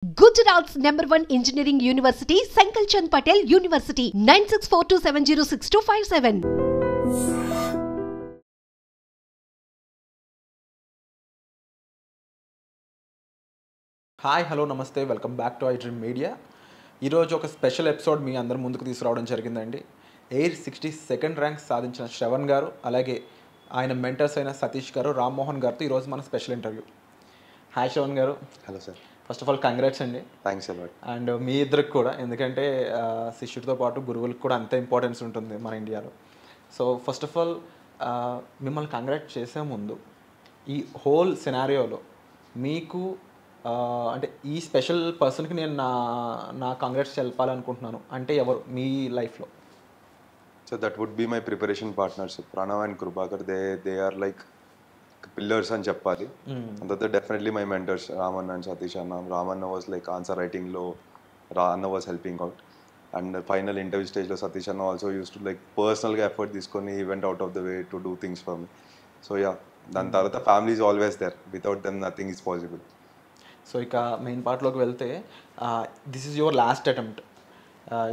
Gujarat's #1 engineering university, Sankal Chand Patel University, 9642706257. Hi hello నమస్తే welcome back to I Dream Media. ఈరోజు ఒక special episode మీ అందరి ముందుకు తీసుకురావడం జరిగిందండి. ఎయిర్ 62nd ర్యాంక్ సాధించిన శ్రవణ్ గారు, అలాగే ఆయన మెంటర్స్ అయిన సతీష్ గారు, రామ్మోహన్ గారితో ఈరోజు మన స్పెషల్ ఇంటర్వ్యూ. హాయ్ శ్రవణ్ గారు. Hello sir. First of all congrats అండి. Thanks a lot. అండ్ మీ ఇద్దరికి కూడా, ఎందుకంటే శిష్యుడితో పాటు గురువులకు కూడా అంత ఇంపార్టెన్స్ ఉంటుంది మన ఇండియాలో. సో ఫస్ట్ ఆఫ్ ఆల్ మిమ్మల్ని కంగ్రాట్ చేసే ముందు ఈ హోల్ సినారియోలో మీకు అంటే ఈ స్పెషల్ పర్సన్కి నేను నా కంగ్రాట్స్ చెప్పాలనుకుంటున్నాను అంటే ఎవరు మీ లైఫ్లో? So that would be my preparation partners Pranav and Kripakar. They are like pillars అని చెప్పాలి. అంత definitely my mentors Ramanna and Satish అన్న. రామన్న వాజ్ లైక్ ఆన్సర్ రైటింగ్లో, అన్న was helping out. And final interview స్టేజ్లో సతీష్ అన్న ఆల్సో యూస్ టు లైక్ పర్సనల్గా ఎఫర్ట్ తీసుకొని even went out of the way to do things for me. So yeah, దాని తర్వాత family is always there. Without them nothing is possible. So ఇక main పార్ట్లోకి వెళ్తే, this is your last attempt.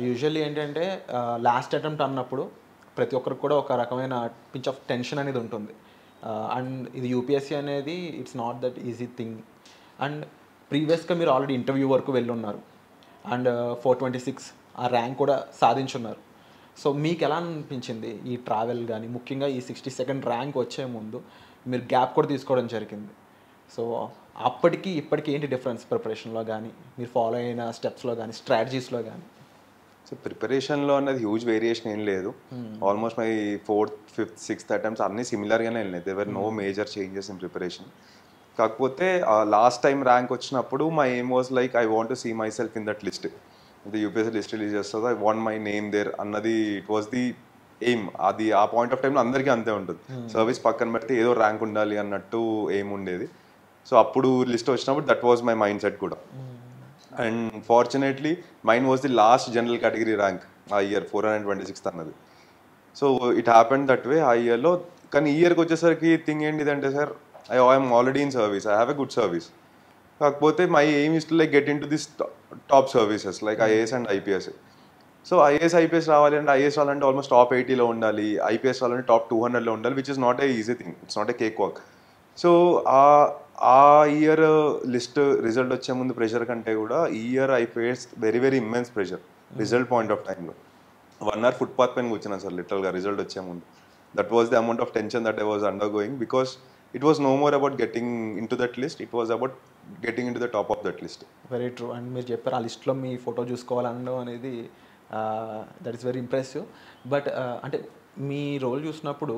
Usually ఏంటంటే last attempt అన్నప్పుడు ప్రతి ఒక్కరికి కూడా ఒక రకమైన పించ్ ఆఫ్ టెన్షన్ అనేది ఉంటుంది. అండ్ ఇది యూపీఎస్సీ అనేది it's not that easy thing. And ప్రీవియస్గా మీరు ఆల్రెడీ ఇంటర్వ్యూ వరకు వెళ్ళున్నారు. అండ్ 426 ఆ ర్యాంక్ కూడా సాధించున్నారు. సో మీకు ఎలా అనిపించింది ఈ ట్రావెల్ కానీ? ముఖ్యంగా ఈ 62nd ర్యాంక్ వచ్చే ముందు మీరు గ్యాప్ కూడా తీసుకోవడం జరిగింది. సో అప్పటికి ఇప్పటికి ఏంటి డిఫరెన్స్ ప్రిపరేషన్లో కానీ, మీరు ఫాలో అయిన స్టెప్స్లో కానీ, స్ట్రాటజీస్లో కానీ? సో ప్రిపరేషన్లో అనేది హ్యూజ్ వేరియేషన్ ఏం లేదు. Almost my 4th, 5th, 6th attempts అన్నీ సిమిలర్గానే వెళ్ళినాయి. There were no major changes in preparation. కాకపోతే లాస్ట్ టైం ర్యాంక్ వచ్చినప్పుడు my aim was like I want to see myself in that list. ఇది యూపీఎస్సీ లిస్ట్ రిలీజ్ చేస్తుంది, I want my name there అన్నది it was the aim. అది ఆ point of టైంలో అందరికీ అంతే ఉంటుంది. సర్వీస్ పక్కన పెడితే ఏదో ర్యాంక్ ఉండాలి అన్నట్టు ఎయిమ్ ఉండేది. సో అప్పుడు లిస్ట్ వచ్చినప్పుడు that was my mindset కూడా. And fortunately mine was the last general category rank ఆ ఇయర్, 426th అన్నది. So it happened that way ఆ ఇయర్లో. కానీ ఈ ఇయర్కి వచ్చేసరికి థింగ్ ఏంటిదంటే sir, I'm already in service, I have a good service. కాకపోతే my aim is to like get into this top services like IAS and IPS. So IAS రావాలి అంటే, ఐఏఎస్ రావాలంటే ఆల్మోస్ట్ టాప్ 80లో ఉండాలి, IPS రావాలంటే top 200లో ఉండాలి, which is not a easy thing, it's not a cake walk. So ఆ year list result వచ్చే ముందు pressure కంటే కూడా ఈ year I face very very immense pressure result point of టైంలో. 1 hour ఫుట్పాత్ పైన కూర్చున్నాను సార్ లిటరల్గా రిజల్ట్ వచ్చే ముందు. That was the amount of tension that I was undergoing, because it was no more about getting into that list, it was about getting into the top of that list. Very true. And మీరు చెప్పారు ఆ లిస్ట్లో మీ photo చూసుకోవాలనడం అనేది that is very impressive. But అంటే మీ role చూసినప్పుడు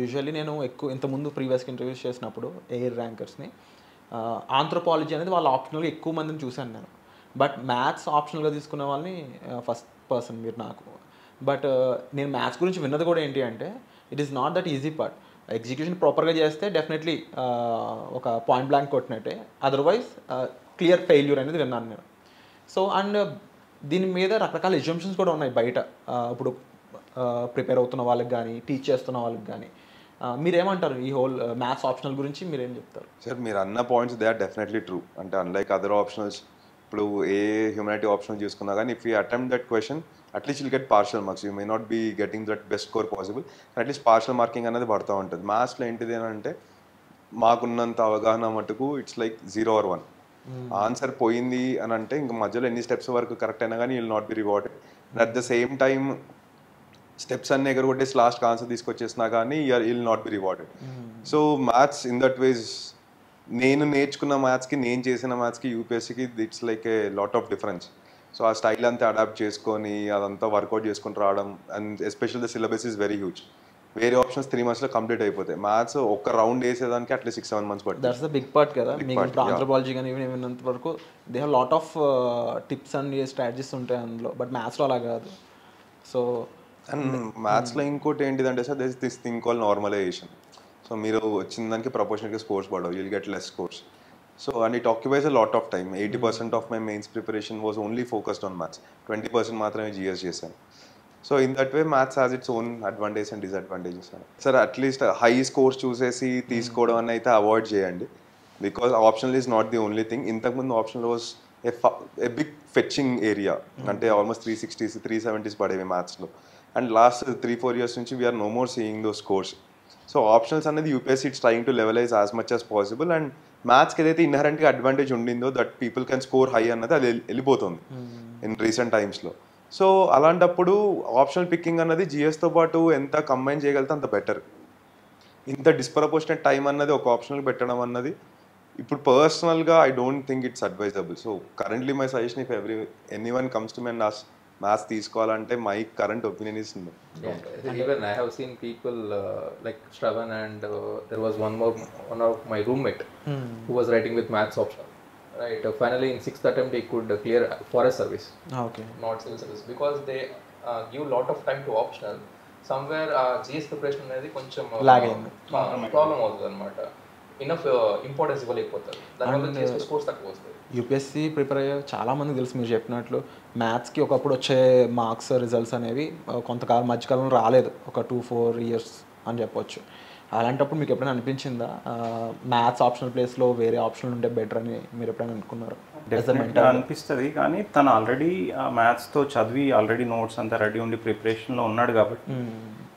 యూజువల్లీ నేను ఇంతకుముందు ప్రీవియస్గా ఇంటర్వ్యూస్ చేసినప్పుడు ఎయిర్ ర్యాంకర్స్ని ఆంథ్రోపాలజీ అనేది వాళ్ళ ఆప్షనల్గా ఎక్కువ మందిని చూశాను నేను. బట్ మ్యాథ్స్ ఆప్షనల్గా తీసుకునే వాళ్ళని ఫస్ట్ పర్సన్ మీరు నాకు. బట్ నేను మ్యాథ్స్ గురించి విన్నది కూడా ఏంటి అంటే, it is not that easy part. Execution ప్రాపర్గా చేస్తే డెఫినెట్లీ ఒక పాయింట్ బ్లాంక్ కొట్టినట్టే, అదర్వైజ్ క్లియర్ ఫెయిల్యూర్ అనేది విన్నాను నేను. సో అండ్ దీని మీద రకరకాల ఎగ్జంప్షన్స్ కూడా ఉన్నాయి బయట. ఇప్పుడు ప్రిపేర్ అవుతున్న వాళ్ళకి కానీ, టీచ్ చేస్తున్న వాళ్ళకి కానీ. మీరేమంటారు ఈ హోల్ మ్యాథ్స్ ఆప్షనల్ గురించి మీరేం చెప్తారు? సార్ మీరు అన్న points they are definitely true. అంటే అన్లైక్ అదర్ ఆప్షనల్స్, ఇప్పుడు ఏ హ్యూమానిటీ ఆప్షనల్ చూసుకున్నా కానీ if you attempt that question at least will get partial marks. You may not be getting that best score possible, at least partial marking అనేది పడుతూ ఉంటుంది. మ్యాథ్స్లో ఏంటిది అని అంటే మాకున్నంత అవగాహన మటుకు ఇట్స్ లైక్ 0 or 1. ఆన్సర్ పోయింది అని అంటే ఇంకా మధ్యలో ఎన్ని స్టెప్స్ వరకు కరెక్ట్ అయినా కానీ will not be rewarded. And at the same time steps అన్ని ఎగరగొట్టేసి లాస్ట్ ఆన్సర్ తీసుకొచ్చేసినా కానీ will not be rewarded. So maths in that ways, నేను నేర్చుకున్న మ్యాథ్స్కి నేను చేసిన మ్యాథ్స్కి యూపీఎస్సీకి it's like a lot of difference. So ఆ స్టైల్ అంతా అడాప్ట్ చేసుకొని అదంతా వర్కౌట్ చేసుకొని రావడం, and especial the syllabus is very huge. వేరే ఆప్షన్స్ 3 monthsలో కంప్లీట్ అయిపోతాయి. మ్యాథ్స్ ఒక్క రౌండ్ వేసేదానికి అట్లీస్ట్ 6-7 months పడుతుంది. దట్స్ ద బిగ్ పార్ట్ కదా. మీకు ఆంథ్రోపాలజీ కానీ విన్నంత వరకు they have lot of tips and strategies ఉంటాయి అందులో. బట్ మ్యాథ్స్లో అలా కాదు. సో అండ్ మ్యాథ్స్లో ఇంకోటి ఏంటిదంటే sir, this thing call normalisation. So మీరు వచ్చిన దానికి ప్రపోర్షనల్గా స్కోర్స్ పడవు, you'll get less scores. So and it occupies a lot of time. 80% of my mains preparation was only focused on maths, 20% మాత్రమే జిఎస్ చేశాను. So in that way maths has its own advantage and disadvantages. Sir at least high scores చూసేసి తీసుకోవడం అని అయితే avoid చేయండి, because optional is not the only thing. ఇంతకుముందు optional was a big fetching area, అంటే almost 360s 370s పడేవి మ్యాథ్స్లో. And last 3-4 years నుంచి we're no more seeing those scores. So optionals అనేది UPSC it's trying to levelize as much as possible. And మ్యాథ్స్కి ఏదైతే ఇన్హరెంట్గా advantage ఉండిందో that people can score high అన్నది అది వెళ్ళిపోతుంది ఇన్ రీసెంట్ టైమ్స్లో. సో అలాంటప్పుడు ఆప్షనల్ పికింగ్ అన్నది జిఎస్తో పాటు ఎంత కంబైన్ చేయగలిగితే అంత బెటర్. ఇంత డిస్ప్రపోర్షనేట్ టైం అన్నది ఒక ఆప్షనల్ పెట్టడం అన్నది ఇప్పుడు పర్సనల్గా I don't think it's advisable. So currently my suggestion if anyone comes to my maths తీసుకోవాలంటే my current opinion is no. Even I have seen people like Shravan and there was one of my roommate who was writing with maths optional. Right. Finally, in 6th attempt, he could clear forest service. Okay. Not civil service, because they give lot of time to optional. Somewhere GS preparation అనేది కొంచెం problem అవుతుంది అనమాట. Enough importance ఇవ్వలేకపోతారు, దానివల్ల GS scores తక్కువ వస్తాయి. UPSC prepare అయ్యే చాలామంది తెలుసు మీరు చెప్పినట్లు మ్యాథ్స్కి ఒకప్పుడు వచ్చే మార్క్స్ రిజల్ట్స్ అనేవి కొంతకాలం మధ్యకాలంలో రాలేదు, ఒక 2-4 years అని చెప్పొచ్చు. అలాంటప్పుడు మీకు ఎప్పుడైనా అనిపించిందా మ్యాథ్స్ ఆప్షనల్ ప్లేస్లో వేరే ఆప్షనల్ ఉంటే బెటర్ అని మీరు ఎప్పుడైనా అనుకున్నారు? డెఫినెట్గా అనిపిస్తుంది, కానీ తను ఆల్రెడీ మ్యాథ్స్తో చదివి ఆల్రెడీ నోట్స్ అంతా రెడీ ఉండి ప్రిపరేషన్లో ఉన్నాడు కాబట్టి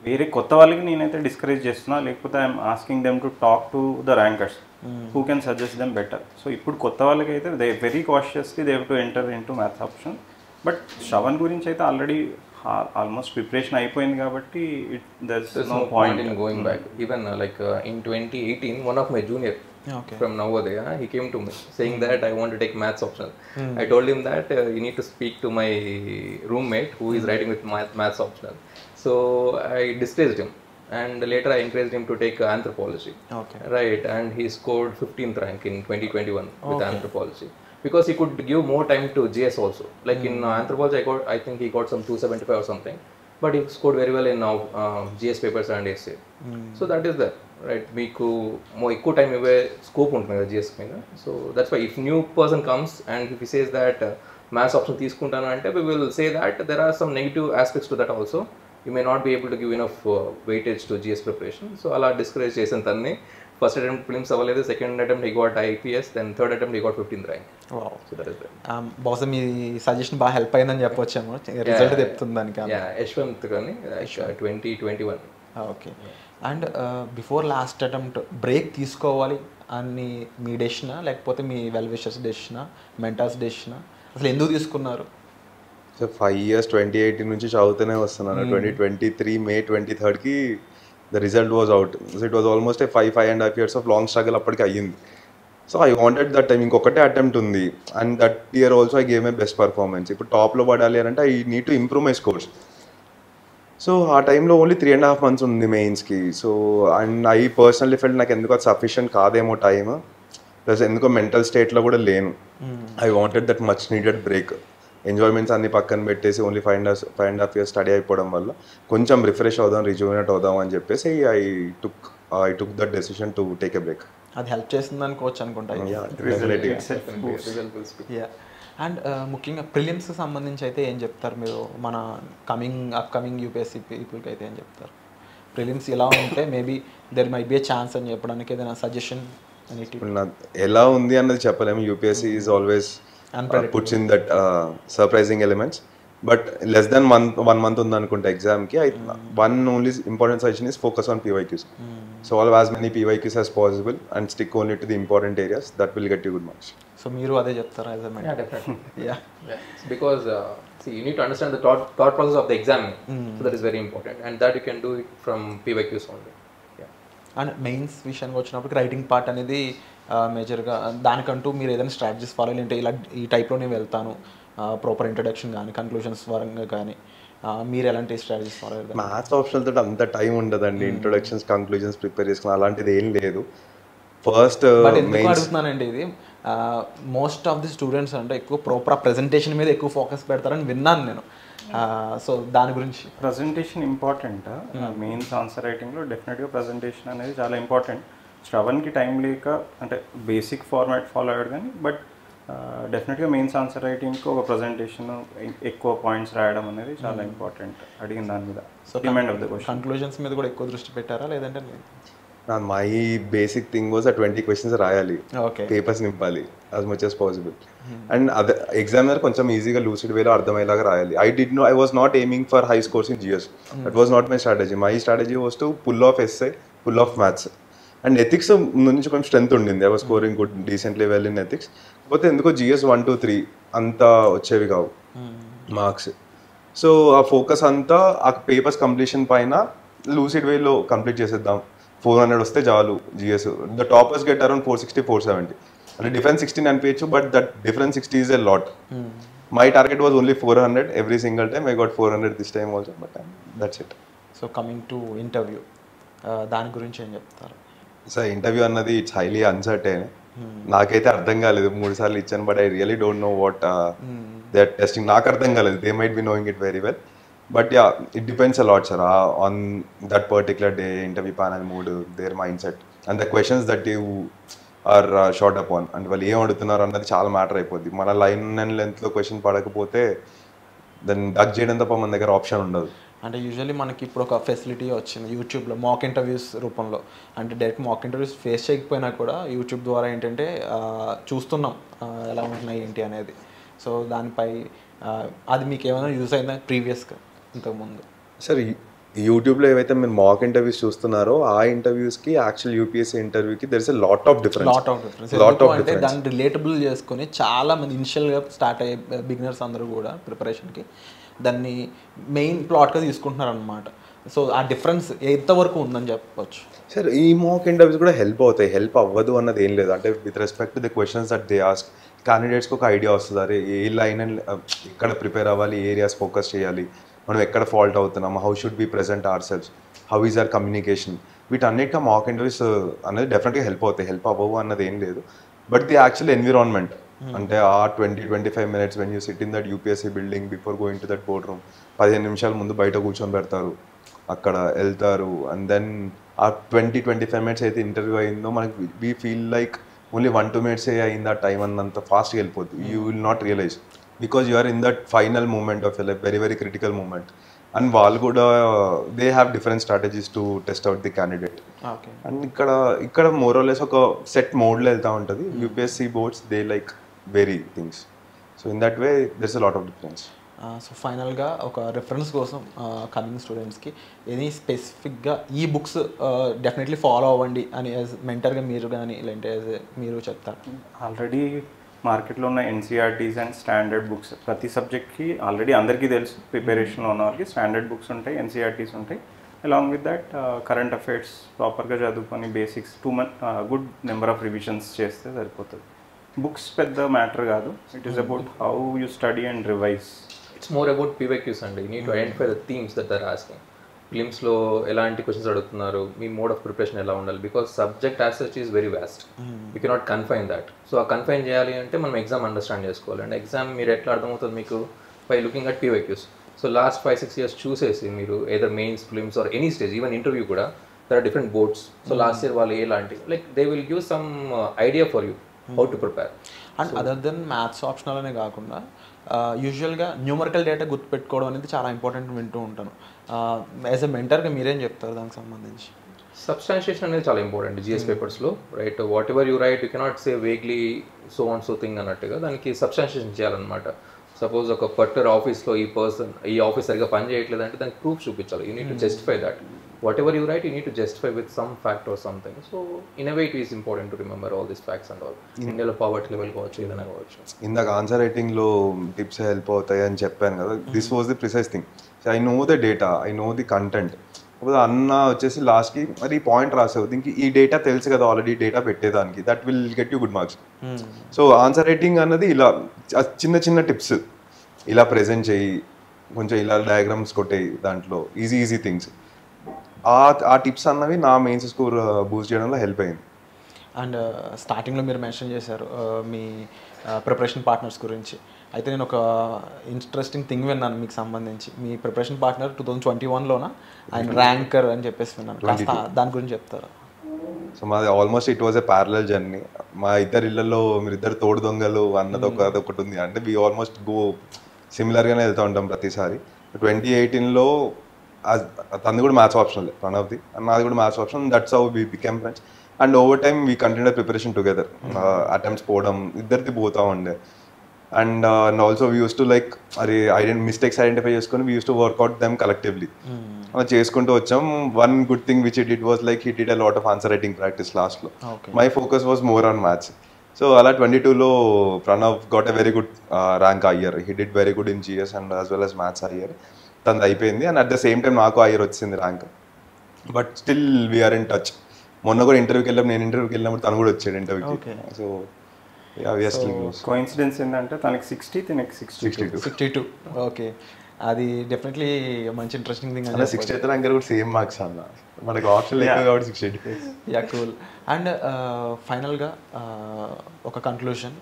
వేరే కొత్త వాళ్ళకి నేనైతే డిస్కరేజ్ చేస్తున్నా, లేకపోతే I'm asking them to talk to the rankers who can suggest them better. So ఇప్పుడు కొత్త వాళ్ళకి అయితే they very cautiously they have to enter in to maths option. But Shravan గురించి అయితే ఆల్రెడీ ఆల్మోస్ట్ ప్రిపరేషన్ అయిపోయింది కాబట్టి there's no point in going back. Even like in 2018, one of my junior from Navodaya, he came to me saying that I want to take maths optional. I told him that you need to speak to my roommate who is writing with maths optional. So I discouraged him, and later I encouraged him to take anthropology. Right, and he scored 15th rank in 2021 with anthropology, because he could give more time to GS also. Like in anthropology, I think he got some 275 or something, but he scored very well in GS papers and essay. So that is that, right? Meeku more ఎక్కువ time ఇవ్వే scope ఉంటుంది కదా GS మీద. So that's why if new person comes and if he says that maths option తీసుకుంటాను అంటే, we will say that there are some negative aspects to that also. You may not be able to give enough weightage to GS preparation. So అలా discourage చేసిన తన్ని first attempt films అవ్వలేదు, second attempt he got IPS, then third attempt he got 15th rank. Wow. So that is that. బహుశా మీ suggestion బాగా help అయిందని చెప్పొచ్చేమో, result చెప్తుంది దానికి. యశ్వంత్ కానీ 2021. Okay. And before last attempt break తీసుకోవాలి అని మీ డెసిషనా, లేకపోతే మీ వెల్ విషర్స్ డెసిషనా, మెంటార్స్ డెసిషనా, అసలు ఎందుకు తీసుకున్నారు? సో 5 years 2018 నుంచి చదువుతూనే వస్తున్నాను. 2023 May 23rd the result was out. So it was almost 5.5 years of long struggle అప్పటికి అయ్యింది. So I wanted that time, ఇంకొకటే అటెంప్ట్ ఉంది, and that year also I gave my best performance. ఇప్పుడు టాప్లో పడాలి అని అంటే I need to improve my scores. So ఆ టైంలో ఓన్లీ 3.5 months ఉంది మెయిన్స్కి. So and I personally felt నాకు ఎందుకు అది సఫిషియంట్ కాదేమో టైమ్, ప్లస్ ఎందుకో మెంటల్ స్టేట్లో కూడా లేను. I wanted that much needed break. Enjoyments అన్ని పక్కన పెట్టేసి ఓన్లీ 5.5 years స్టడీ అయిపోవడం వల్ల కొంచెం రిఫ్రెష్ అవుదాం, రిజ్యూనేట్ అవుదాం అని చెప్పేసి I took that decision to take a break. అది హెల్ప్ చేస్తుంది అనుకోవచ్చు అనుకుంటా. అండ్ ముఖ్యంగా ప్రిలిమ్స్కి సంబంధించి అయితే ఏం చెప్తారు మీరు? మన అప్కమింగ్ యూపీఎస్సీ పీపుల్కి అయితే ఏం చెప్తారు? ప్రిలిమ్స్ ఎలా ఉంటే maybe there might be A chance అని చెప్పడానికి ఏదైనా సజెషన్ ఎలా ఉంది అన్నది చెప్పలేము. UPSC is always puts in that surprising elements, but less than 1 month ఉంది అనుకుంటా ఎగ్జామ్కి. one only important suggestion is focus on PYQs. Solve as many PYQs as possible and stick only to the important areas. That will get you good marks. So మీరు అదే చెప్తారా? Yeah, definitely. yeah because see, you need to understand the thought process of the exam. So that is very important, and that you can do it from PYQs only. And mains విషయానికి వచ్చినప్పుడు writing part అనేది మేజర్గా దానికంటూ మీరు ఏదైనా strategies follow అంటే ఇలా ఈ టైప్లో నేను వెళ్తాను, ప్రాపర్ ఇంట్రడక్షన్ కానీ కన్క్లూషన్స్ పరంగా కానీ మీరు ఎలాంటి స్ట్రాటజీస్ ఫాలో అయ్యారు? మ్యాథ్స్ ఆప్షనల్ తోటి అంత టైం ఉండదండి ఇంట్రొడక్షన్స్ కన్క్లూజన్స్ ప్రిపేర్ చేసుకుని, అలాంటిది ఏం లేదు. ఫస్ట్ ఎందుకు అడుగుతున్నానండి, ఇది మోస్ట్ ఆఫ్ ది స్టూడెంట్స్ అంటే ఎక్కువ ప్రాపర్ ప్రెజెంటేషన్ మీద ఎక్కువ ఫోకస్ పెడతారని విన్నాను నేను. సో దాని గురించి ప్రజెంటేషన్ ఇంపార్టెంట్. మెయిన్స్ ఆన్సర్ రైటింగ్లో డెఫినెట్గా ప్రజెంటేషన్ అనేది చాలా ఇంపార్టెంట్. శ్రవణ్కి టైం లేక అంటే బేసిక్ ఫార్మాట్ ఫాలో అయ్యాడు కానీ, బట్ డెఫినెట్గా మెయిన్స్ ఆన్సర్ రైటింగ్కి ఒక ప్రజెంటేషన్ ఎక్కువ పాయింట్స్ రాయడం అనేది చాలా ఇంపార్టెంట్ అడిగిన దాని మీద. So demand of the question conclusions మీద కూడా ఎక్కువ దృష్టి పెట్టారా లేదంటే? మై బేసిక్ థింగ్ వాజ్ ఆ 20 క్వశ్చన్స్ రాయాలి, ఓకే పేపర్స్ నింపాలి as much as possible. And అదే ఎగ్జామినర్ కొంచెం ఈజీగా లూసిడ్ వేలో అర్థమయ్యేలాగా రాయాలి. I was not aiming for high scores in GS. That was not my strategy. My strategy was to pull off essay, pull off maths. And ethics నుంచి కొంచెం strength ఉండింది. I was scoring good decently well in ethics. కాకపోతే ఎందుకో GS 1, 2, 3 అంత వచ్చేవి కావు marks. So ఆ focus అంతా ఆ పేపర్స్ కంప్లీషన్ పైన లూసిడ్ వేలో కంప్లీట్ చేసేద్దాం, 400 వస్తే చాలు GS. The toppers get around 460, 470. అంటే డిఫరెన్స్ 16 అనిపించచ్చు, but that difference 60 is a lot. My target was only 400 every single time. I got 400 this time also, but that's it. So coming to interview, దాని గురించి ఏం చెప్తారు? So interview అన్నది it's highly uncertain. నాకైతే అర్థం కాలేదు, 3 సార్లు ఇచ్చాను, but I really don't know what they are testing. నాకు అర్థం కాలేదు. They might be knowing it very well, but yeah it depends a lot sir on that particular day, interview panel mood, their mind set and the questions that you are short up on. అంటే వాళ్ళు ఏం అడుగుతున్నారు అన్నది చాలా matter అయిపోద్ది. మన line and లెంత్లో question పడకపోతే దాన్ని డక్ చేయడం తప్ప మన దగ్గర ఆప్షన్ ఉండదు. అంటే యూజువల్లీ మనకి ఇప్పుడు ఒక ఫెసిలిటీ వచ్చింది యూట్యూబ్లో మాక్ ఇంటర్వ్యూస్ రూపంలో. అంటే డైరెక్ట్ మాక్ ఇంటర్వ్యూస్ ఫేస్ చేయకపోయినా కూడా యూట్యూబ్ ద్వారా ఏంటంటే చూస్తున్నాం ఎలా ఉంటున్నాయి ఏంటి అనేది. సో దానిపై అది మీకు ఏమైనా యూజ్ అయిందా ప్రీవియస్గా ఇంతకుముందు? సార్ యూట్యూబ్లో ఏవైతే మీరు మాక్ ఇంటర్వ్యూస్ చూస్తున్నారో ఆ ఇంటర్వ్యూస్కి యాక్చువల్ యూపీఎస్సీ ఇంటర్వ్యూకి there is a lot of difference. అంటే దాన్ని రిలేటబుల్ చేసుకొని చాలా మంది ఇనిషియల్గా స్టార్ట్ అయ్యే బిగినర్స్ అందరూ కూడా ప్రిపరేషన్కి దాన్ని మెయిన్ ప్లాట్గా తీసుకుంటున్నారు అనమాట. సో ఆ డిఫరెన్స్ ఎంతవరకు ఉందని చెప్పవచ్చు? సార్ ఈ మాక్ ఇంటర్వ్యూస్ కూడా హెల్ప్ అవుతాయి, హెల్ప్ అవ్వదు అన్నది ఏం లేదు. అంటే with respect to the questions that they ask, క్యాండిడేట్స్కి ఒక ఐడియా వస్తుంది. అరే ఏ లైన్ అండ్ ఎక్కడ ప్రిపేర్ అవ్వాలి, ఏ ఏరియాస్ ఫోకస్ చేయాలి, మనం ఎక్కడ ఫాల్ట్ అవుతున్నాం, how should be present ourselves, how is our communication, వీటన్నిటిగా మాక్ ఇంటర్వ్యూస్ అనేది డెఫినెట్గా హెల్ప్ అవుతాయి. హెల్ప్ అవ్వవు అన్నది ఏం లేదు. బట్ ది యాక్చువల్ ఎన్విరాన్మెంట్ అంటే ఆ 20-25 minutes when you SIT in that UPSC building before going to that board room, 15 నిమిషాల ముందు బయట కూర్చొని పెడతారు, అక్కడ వెళ్తారు. అండ్ దెన్ ఆ 20-25 minutes అయితే ఇంటర్వ్యూ అయిందో మనకి we feel like only 1-2 minutes అయింది ఆ టైం అన్నంత ఫాస్ట్గా వెళ్ళిపోతుంది. You will not realise because you are in that final moment of life, very very critical moment. And వాళ్ళు కూడా they have different strategies to test out the candidate. And ఇక్కడ మోరల్లెస్ ఒక సెట్ మోడ్లో వెళ్తూ ఉంటుంది. UPSC boards they like very things. So in that way there is a lot of difference. So ఫైనల్గా ఒక రెఫరెన్స్ కోసం కమింగ్ స్టూడెంట్స్కి ఎనీ స్పెసిఫిక్గా ఈ బుక్స్ డెఫినెట్లీ ఫాలో అవ్వండి అని యాజ్ మెంటర్గా మీరు కానీ లేదంటే యాజ్ మీరు చెప్తారు? ఆల్రెడీ మార్కెట్లో ఉన్న ఎన్సీఆర్టీస్ అండ్ స్టాండర్డ్ బుక్స్ ప్రతి సబ్జెక్ట్కి ఆల్రెడీ అందరికీ తెలుసు. ప్రిపరేషన్లో ఉన్న వాళ్ళకి స్టాండర్డ్ బుక్స్ ఉంటాయి, ఎన్సీఆర్టీస్ ఉంటాయి. Along with that current affairs ప్రాపర్గా చదువుకొని basics good number of revisions చేస్తే సరిపోతుంది. బుక్స్ పెద్ద మ్యాటర్ కాదు. It is about how you study and revise. It's more about PYQs అండి. You need to identify the themes that they're asking. ఫిలిమ్స్లో ఎలాంటి questions అడుగుతున్నారు, మీ మోడ్ ఆఫ్ ప్రిపరేషన్ ఎలా ఉండాలి, because subject as such is very vast. You cannot confine that. So ఆ confine చేయాలి అంటే మనం ఎగ్జామ్ అండర్స్టాండ్ చేసుకోవాలి. అండ్ ఎగ్జామ్ మీరు ఎట్లా అర్థమవుతుంది మీకు by looking at PYQs. So last 5-6 years చూసేసి మీరు either mains, prelims or any stage, even interview కూడా there are different boards. So last year వాళ్ళు ఎలాంటి like they will give some idea for you how to prepare. And other then maths optional అనే కాకుండా యూజువల్గా numerical data గుర్తుపెట్టుకోవడం అనేది చాలా important వింటూ ఉంటాను. యాజ్ ఎ మెంటర్గా మీరేం చెప్తారు దానికి సంబంధించి? సబ్స్టాన్షియేషన్ అనేది చాలా ఇంపార్టెంట్ జిఎస్ పేపర్స్లో, right? Whatever you write you cannot say vaguely so and so thing అన్నట్టుగా దానికి సబ్స్టాన్షియేషన్ చేయాలన్నమాట. సపోజ్ ఒక పర్టికులర్ ఆఫీస్లో ఈ ఆఫీస్ సరిగ్గా పని చేయట్లేదు అంటే దానికి ప్రూఫ్ చూపించాలి. You need to justify that. What ever you write you need to justify with some fact or something. So in a way it is important to remember all these facts and all. ఇండియాలో poverty level కావచ్చు, ఏదైనా కావచ్చు. ఇందాక answer రైటింగ్లో tips help అవుతాయి అని చెప్పాను కదా, this was the precise thing. I know the data, I know the content. అన్న వచ్చేసి లాస్ట్కి మరి ఈ పాయింట్ రాసావు, దీనికి ఈ డేటా తెలుసు కదా ఆల్రెడీ, డేటా పెట్టేదానికి that will get you good marks. So answer writing అన్నది ఇలా చిన్న చిన్న టిప్స్, ఇలా ప్రెజెంట్ చేయి, కొంచెం ఇలా డయాగ్రామ్స్ కొట్టేయి, దాంట్లో ఈజీ థింగ్స్. ఆ టిప్స్ అన్నవి నా మెయిన్స్ స్కోర్ బూస్ట్ చేయడంలో హెల్ప్ అయింది. అండ్ స్టార్టింగ్లో మీరు మెన్షన్ చేశారు మీ ప్రిపరేషన్ పార్ట్నర్స్ గురించి. అయితే నేను ఒక ఇంట్రెస్టింగ్ థింగ్ విన్నాను మీకు సంబంధించి. మీ ప్రిపరేషన్ పార్ట్నర్ 2021లోన ఆయన ర్యాంకర్ అని చెప్పేసి విన్నాను. దాని గురించి చెప్తారా? సో మాది almost it was a parallel journey. మా ఇద్దరు ఇళ్లలో మీరిద్దరు తోడు దొంగలు అన్నది ఒకటి ఉంది. అంటే వి ఆల్మోస్ట్ గో సిమిలర్గానే వెళ్తూ ఉంటాం ప్రతిసారి. 2018లో తనది కూడా మ్యాథ్స్ ఆప్షనల్, ప్రణవ్ది, అండ్ నాది కూడా maths option. That's how we became friends. And over time we continue preparation together. Attempts పోవడం ఇద్దరిది పోతా ఉండే. And also we used to like mistakes identify చేసుకొని we used to work out them collectively. అలా చేసుకుంటూ వచ్చాం. One good thing which it was like hit it a lot of answer writing practice లాస్ట్లో. My focus was more on maths. So అలా 22లో Pranav got a very good rank ఆ year. He did very good in GS and as well as maths ఆ year. తనది అయిపోయింది. And at the same time నాకు ఆ year వచ్చింది rank. But still we're in touch. మొన్న కూడా ఇంటర్వ్యూకి వెళ్ళాం, నేను ఇంటర్వ్యూకి వెళ్ళినప్పుడు తను కూడా వచ్చాడు ఇంటర్వ్యూకి. సో కోఇన్సిడెన్స్ ఏంటంటే తనకి 60, తనకి 62. ఓకే, అది డెఫినెట్లీ మంచి ఇంట్రెస్టింగ్ థింగ్. అలా 60 ర్యాంక్ కూడా సేమ్ మార్క్స్ అన్న, మనకి ఆప్షన్ లేదు కాబట్టి 60. Yeah, cool. అండ్ ఫైనల్గా ఒక కన్క్లూషన్,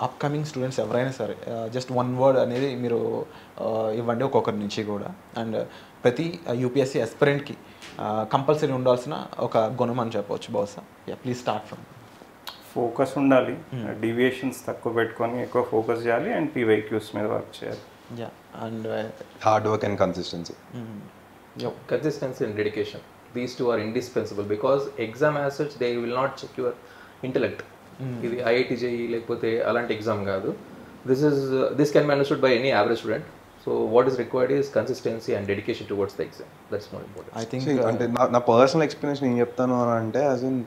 అప్కమింగ్ స్టూడెంట్స్ ఎవరైనా సరే జస్ట్ వన్ వర్డ్ అనేది మీరు ఇవ్వండి ఒక్కొక్కరి నుంచి కూడా. అండ్ ప్రతి యూపీఎస్సీ ఎస్పిరెంట్కి కంపల్సరీ ఉండాల్సిన ఒక గుణం అని చెప్పవచ్చు బహుశా. Yeah, please start from. Focus ఉండాలి, డీవియేషన్స్ తక్కువ పెట్టుకొని ఎక్కువ ఫోకస్ చేయాలి, అండ్ పీవైక్యూస్ మీద వర్క్ చేయాలి. Yeah, and hard work and consistency. Consistency and dedication. These two are indispensable because exam as such they will not check your intellect. ఇది IIT JEE లేకపోతే అలాంటి ఎగ్జామ్ కాదు. This can be understood by any average student. So what is required is consistency and dedication towards the exam. That's more important. I think అంటే నా personal experience నేను చెప్తాను అని అంటే, as in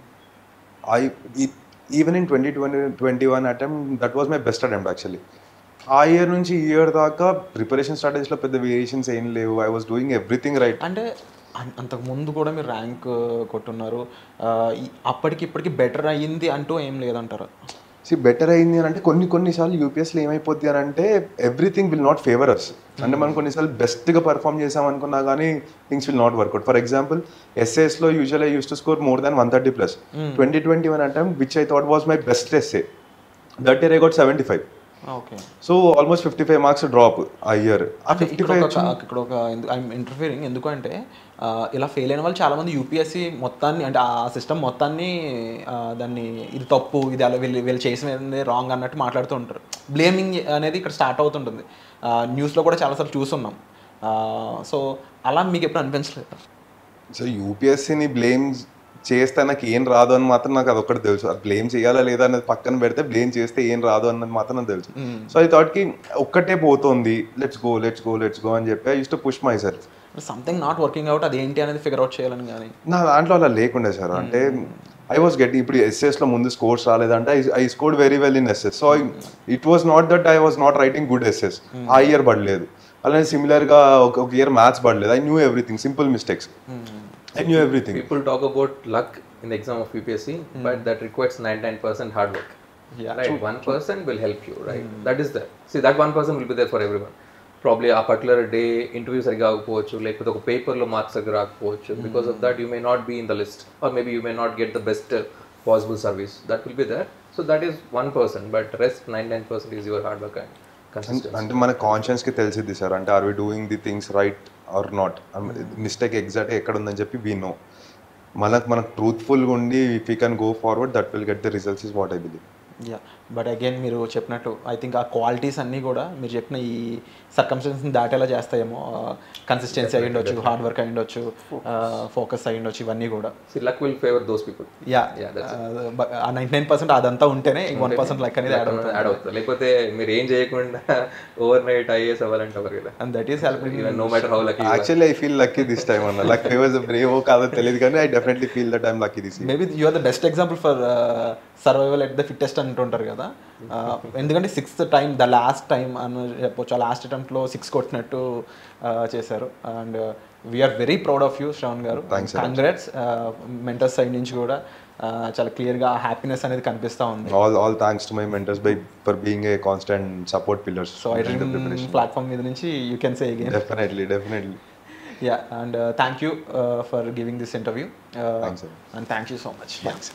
even in 2021 attempt that was my best attempt actually. ఆ year నుంచి ఈ year దాకా ప్రిపరేషన్ స్ట్రాటజీలో పెద్ద వేరియేషన్స్ ఏం లేవు. I was doing everything right. అంటే అంతకు ముందు కూడా మీరు ర్యాంక్ కొట్టున్నారు, అప్పటికి ఇప్పటికి బెటర్ అయ్యింది అంటూ ఏం లేదంటారు? బెటర్ అయింది అని అంటే కొన్నిసార్లు యూపీఎస్లో ఏమైపోద్ది అని అంటే everything will not favour us. అంటే మనం కొన్నిసార్లు బెస్ట్గా పర్ఫామ్ చేసామనుకున్నా కానీ things will not work out. For example ఎస్ఏస్లో usual I used to score more than 130+. 2021 attempt which I thought was my best essay, that year I got 75. Okay, so almost 55 marks drop ఆ year. ఇక్కడ ఒక I'm interfering ఎందుకంటే ఇలా fail అయిన వాళ్ళు చాలామంది UPSC మొత్తాన్ని అంటే ఆ సిస్టమ్ మొత్తాన్ని దాన్ని ఇది తప్పు, ఇది అలా వీళ్ళు చేసినది రాంగ్ అన్నట్టు మాట్లాడుతూ ఉంటారు. బ్లేమింగ్ అనేది ఇక్కడ స్టార్ట్ అవుతుంటుంది. న్యూస్లో కూడా చాలాసార్లు చూస్తున్నాం. సో అలా మీకు ఎప్పుడు అనిపించలేదు? సో యూపీఎస్సీని బ్లేమ్ చేస్తే నాకు ఏం రాదు అని మాత్రం నాకు అదొక్కటి తెలుసు. అది బ్లేమ్ చేయాలా లేదా అనేది పక్కన పెడితే బ్లేమ్ చేస్తే ఏం రాదు అన్నది మాత్రం నాకు తెలుసు. సో ఐ థాట్కి ఒక్కటే పోతుంది, లెట్స్ గో అని చెప్పి I used to push my self. Something not working out, అది ఏంటి అనేది ఫిగర్ అవుట్ చేయాలని. కానీ నా దాంట్లో అలా లేకుండే సార్. అంటే ఐ వాస్ గెటింగ్, ఇప్పుడు ఎస్ఎస్లో ముందు స్కోర్స్ రాలేదంటే I scored very well in SS. So it was not that I was not writing good SS. ఆ ఇయర్ పడలేదు. అలానే సిమిలర్గా ఒక ఇయర్ మ్యాథ్స్ పడలేదు. I knew everything, simple mistakes. I knew everything. People talk about luck in the exam of UPSC, but that requires 99% hard work. Yeah, right. true. 1% will help you, right? That is there. See, that 1% will be there for everyone. Probably a particular day interview సరిగా అవ్వకపోవచ్చు, లేకపోతే ఒక పేపర్లో marks సరిగా రాకపోవచ్చు. Because of that, you may not be in the list, or maybe you may not get the best possible service. That will be there. So that is 1%, but rest 99% is your hard work and consistency. అంటే మన కాన్షియన్స్కి తెలిసిద్ది sir. అంటే are we doing the things right or not, mistake exact ఎక్కడ ఉందని చెప్పి we know. మనకు ట్రూత్ఫుల్గా ఉండి if you can go forward that will get the results is what I believe. Yeah, but again మీరు చెప్పినట్టు ఐ థింక్ ఆ qualities అన్నీ కూడా మీరు చెప్పిన ఈ సర్కమ్స్టెన్స్ని దాటేలా చేస్తాయేమో. కన్సిస్టెన్సీ అయి ఉండొచ్చు, హార్డ్ వర్క్ అయి ఉండొచ్చు, ఫోకస్ అయి ఉండొచ్చు, ఇవన్నీ కూడా. See, luck will favor those people. Yeah, ఆ 99% అదంతా ఉంటేనే 1% లక్ అనేది యాడ్ అవుతుంది. లేకపోతే మీరు ఏం చేయకుండా ఓవర్ నైట్ ఐఏఎస్ అవ్వాలంటే అవ్వరు కదా. And that is helping no matter how lucky. Actually I feel lucky this time అన్న. లక్ ఫేవర్స్ బ్రేవో కాదో తెలియదు కానీ I definitely feel that I'm lucky this year. Maybe you are the best example for survival at the fittest అంటుంటారు కదా. ఎందుకంటే 6th time the last time అని చెప్పొచ్చు. ఆ లాస్ట్ అటెంప్ట్లో 6 కొట్టినట్టు చేశారు. And we're very proud of you Shravan garu. Congrats. Mentors side నుంచి కూడా చాలా క్లియర్గా హ్యాపీనెస్ అనేది కనిపిస్తూ ఉంది. All thanks to my mentors for being a constant support pillars. So I dream platform మీద నుంచి you can say again. Definitely. Yeah, and thank you for giving this interview. Thanks, sir. And thank you so much. Thanks.